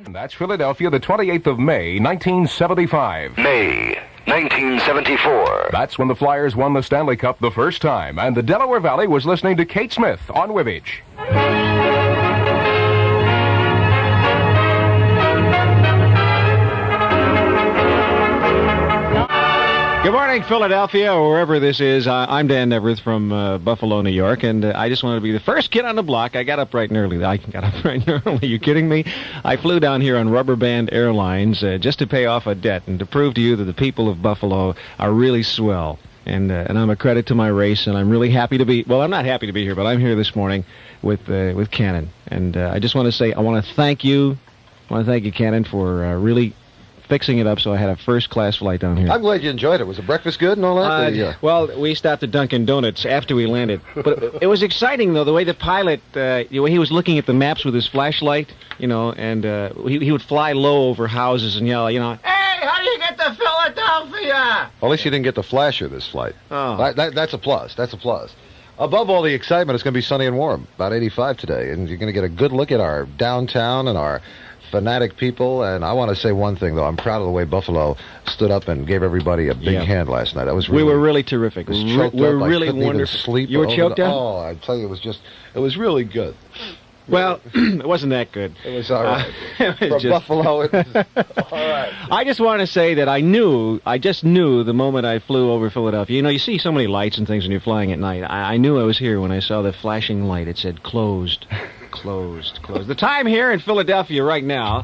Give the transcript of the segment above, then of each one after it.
That's Philadelphia, the 28th of May, 1975. May 1974. That's when the Flyers won the Stanley Cup the first time, and the Delaware Valley was listening to Kate Smith on WIBG. Good morning, Philadelphia, or wherever this is. I'm Dan Neaverth from Buffalo, New York, and I just wanted to be the first kid on the block. I got up bright and early. Are you kidding me? I flew down here on Rubber Band Airlines just to pay off a debt and to prove to you that the people of Buffalo are really swell. And I'm a credit to my race, and I'm really happy to be... Well, I'm not happy to be here, but I'm here this morning with Cannon. And I just want to say I want to thank you. I want to thank you, Cannon, for really... fixing it up so I had a first-class flight down here. I'm glad you enjoyed it. Was the breakfast good and all that? Well, we stopped at Dunkin' Donuts after we landed. But it was exciting, though, the way the pilot, the way he was looking at the maps with his flashlight, and he would fly low over houses and yell, "Hey, how do you get to Philadelphia?" Well, at least you didn't get the flasher this flight. Oh. That's a plus. That's a plus. Above all the excitement, it's going to be sunny and warm, about 85 today, and you're going to get a good look at our downtown and our fanatic people. And I want to say one thing, though. I'm proud of the way Buffalo stood up and gave everybody a big hand last night. We were really terrific. We were really wonderful. Sleep. You were choked up? Oh, I tell you, it was really good. Well, it wasn't that good. It was all right. For Buffalo, it was all right. I just want to say that I just knew the moment I flew over Philadelphia. You see so many lights and things when you're flying at night. I knew I was here when I saw the flashing light. It said closed. Closed. The time here in Philadelphia right now,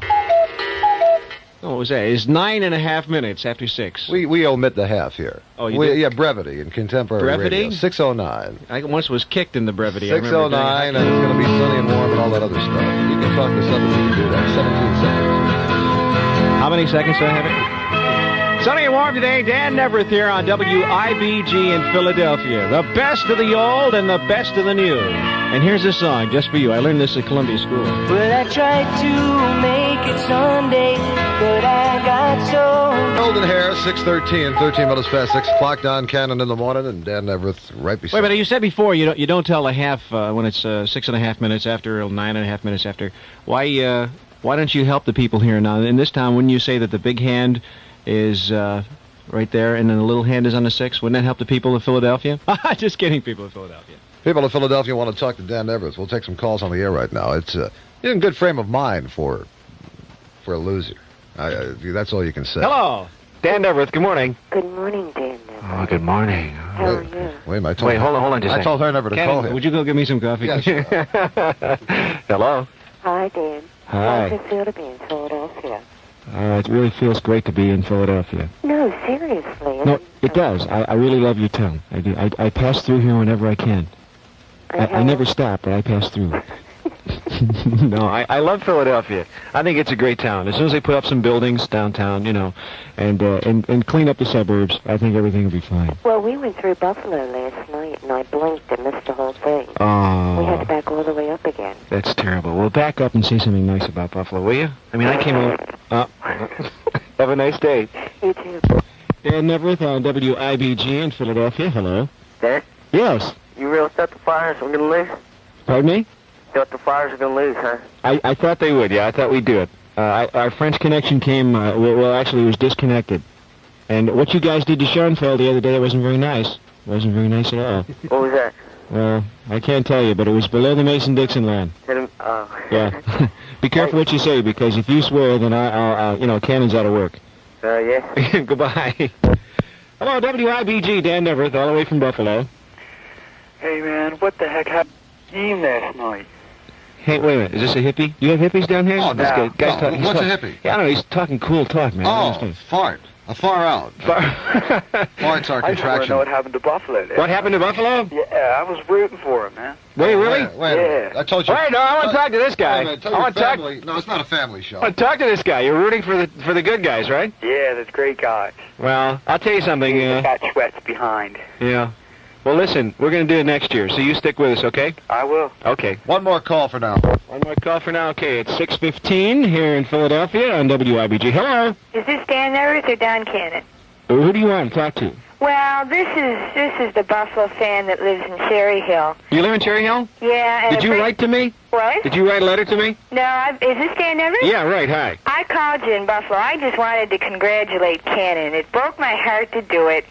what was that? Is 9.5 minutes after 6. We omit the half here. Oh, you did? Yeah, brevity in contemporary brevity? radio. 6:09. I once was kicked in the brevity. 6:09, and it's going to be sunny and warm and all that other stuff. You can talk this up if you can do that. 17 seconds. How many seconds do I have it? Sunny and warm today. Dan Neaverth here on WIBG in Philadelphia. The best of the old and the best of the new. And here's a song just for you. I learned this at Columbia School. Well, I tried to make it Sunday, but I got so... Golden Hair, 6:13, 13 minutes past 6 o'clock. Don Cannon in the morning, and Dan Neaverth right beside. Wait, but you said before you don't tell a half when it's 6.5 minutes after, or 9.5 minutes after. Why don't you help the people here now? In this town, wouldn't you say that the big hand is right there, and then the little hand is on the 6? Wouldn't that help the people of Philadelphia? Just kidding, people of Philadelphia. People of Philadelphia want to talk to Dan Neaverth. We'll take some calls on the air right now. It's in a good frame of mind for a loser. That's all you can say. Hello, Dan Neaverth. Good morning. Good morning, Dan Neaverth. Oh, good morning. How are you? Wait, hold on just a second. I told her never to call him. Would you go get me some coffee? Yeah, sure. Hello. Hi, Dan. Hi. How does it feel to be in Philadelphia? It really feels great to be in Philadelphia. No, seriously. No, it does. I really love your town. I do. I pass through here whenever I can. I never stop, but I pass through. No, I love Philadelphia. I think it's a great town. As soon as they put up some buildings downtown, and clean up the suburbs, I think everything will be fine. Well, we went through Buffalo last night, and I blinked and missed the whole thing. Oh. We had to back all the way up again. That's terrible. Well, back up and say something nice about Buffalo, will you? I mean, I came over... Have a nice day. You too. Dan Neaverth on WIBG in Philadelphia. Hello. Dan? Yes. You really thought the Flyers were going to lose? Pardon me? Thought the Flyers were going to lose, huh? I thought they would, yeah. I thought we'd do it. Our French connection came, actually it was disconnected. And what you guys did to Schoenfeld the other day wasn't very nice. Wasn't very nice at all. What was that? Well, I can't tell you, but it was below the Mason-Dixon line. Yeah. Be careful what you say, because if you swear, then I'll Cannon's out of work. Yeah? Goodbye. Hello, WIBG, Dan Neaverth, all the way from Buffalo. Hey, man, what the heck happened to the game last night? Hey, wait a minute. Is this a hippie? Do you have hippies down here? Oh, this no. guy's talking. What's a hippie? Yeah, I don't know. He's talking cool talk, man. Oh, fart. A far out. Farts are I just want to contraction. know what happened to Buffalo there. What happened to Buffalo? Yeah, I was rooting for him, man. Wait, really? Wait. Yeah. I told you. Wait, no, I want to talk to this guy. Wait a minute, No, it's not a family show. I want to talk to this guy. You're rooting for the good guys, right? Yeah, that's great guys. Well, I'll tell you something. Got sweats behind. Yeah. Well, listen, we're going to do it next year, so you stick with us, okay? I will. Okay. One more call for now. One more call for now. Okay, it's 6:15 here in Philadelphia on WIBG. Hello. Is this Dan Neaverth or Don Cannon? Who do you want to talk to? Well, this is the Buffalo fan that lives in Cherry Hill. You live in Cherry Hill? Yeah. And Did you write to me? What? Did you write a letter to me? No, is this Dan Neaverth? Yeah, right, hi. I called you in Buffalo. I just wanted to congratulate Cannon. It broke my heart to do it,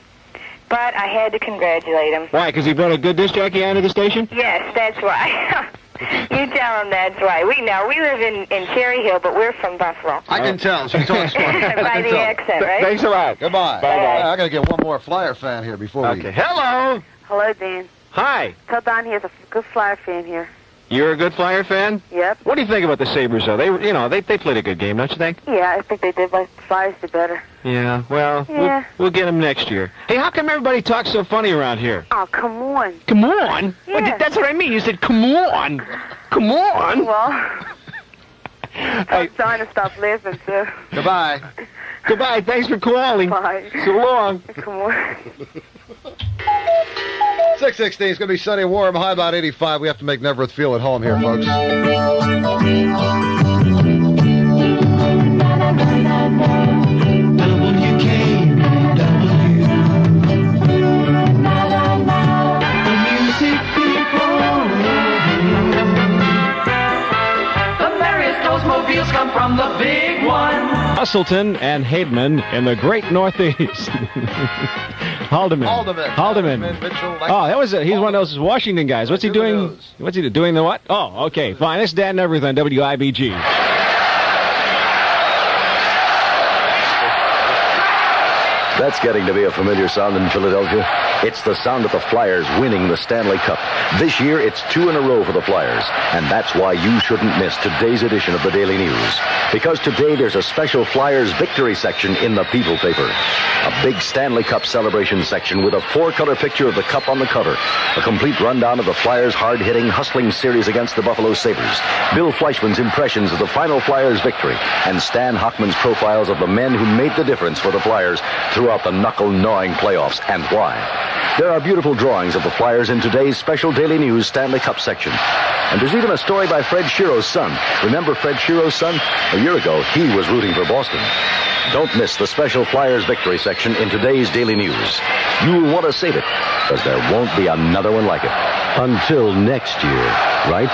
but I had to congratulate him. Why, because he brought a good disc jockey onto the station? Yes, that's why. You tell him that's why. We live in Cherry Hill, but we're from Buffalo. I can tell. She talks smart. By the accent, right? Thanks a lot. Goodbye. Bye-bye. I got to get one more Flyer fan here before we... Okay, hello. Hello, Dan. Hi. Tell Don he has a good Flyer fan here. You're a good Flyer fan? Yep. What do you think about the Sabres, though? They played a good game, don't you think? Yeah, I think they did, but the Flyers did better. Yeah, well, Yeah. We'll get them next year. Hey, how come everybody talks so funny around here? Oh, come on. Come on? Yeah. That's what I mean. You said, come on. Come on. Well, I'm trying to stop laughing, too. Goodbye. Goodbye. Thanks for calling. Bye. So long. Come on. 6:16. It's going to be sunny and warm. High about 85. We have to make Neaverth feel at home here, folks. Come from the big one. Hustleton and Haidman in the great Northeast. Haldeman. Mitchell. Oh, that was it. He's one of those Washington guys. What's he doing? What's he doing? The what? Oh, okay, fine. It's Dan Neaverth on WIBG. That's getting to be a familiar sound in Philadelphia. It's the sound of the Flyers winning the Stanley Cup. This year, it's 2 in a row for the Flyers. And that's why you shouldn't miss today's edition of the Daily News. Because today, there's a special Flyers victory section in the People paper. A big Stanley Cup celebration section with a 4-color picture of the cup on the cover. A complete rundown of the Flyers' hard-hitting, hustling series against the Buffalo Sabres. Bill Fleischman's impressions of the final Flyers victory. And Stan Hochman's profiles of the men who made the difference for the Flyers throughout the knuckle-gnawing playoffs, and why. There are beautiful drawings of the Flyers in today's special Daily News Stanley Cup section. And there's even a story by Fred Shearo's son. Remember Fred Shearo's son? A year ago, he was rooting for Boston. Don't miss the special Flyers victory section in today's Daily News. You'll want to save it, because there won't be another one like it. Until next year, right?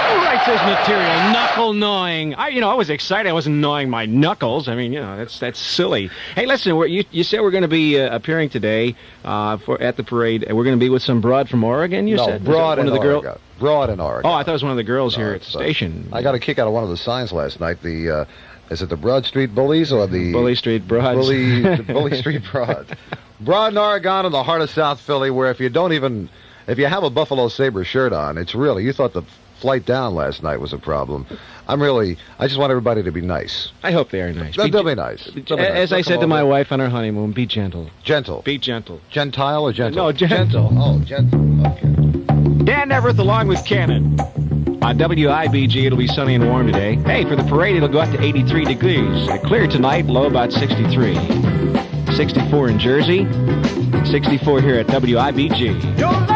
Who writes this material? Knuckle gnawing. I was excited. I wasn't gnawing my knuckles. I mean, that's silly. Hey, listen, you said we're going to be appearing today at the parade. We're going to be with some broad from Oregon. You said Broad in one of the Oregon. Broad in Oregon. Oh, I thought it was one of the girls here at the station. I got a kick out of one of the signs last night. Is it the Broad Street Bullies or the Bully Street Broads? the Bully Street Broads. Broad in Oregon, in the heart of South Philly, where if you have a Buffalo Sabres shirt on, it's really, you thought the flight down last night was a problem. I just want everybody to be nice. I hope they are nice. They'll be nice. As I said to my wife on our honeymoon, be gentle. Gentle. Be gentle. Gentile or gentle? No, gentle. Oh, gentle. Okay. Dan Neaverth along with Cannon. On WIBG, it'll be sunny and warm today. Hey, for the parade, it'll go up to 83 degrees. Clear tonight, low about 63. 64 in Jersey, 64 here at WIBG.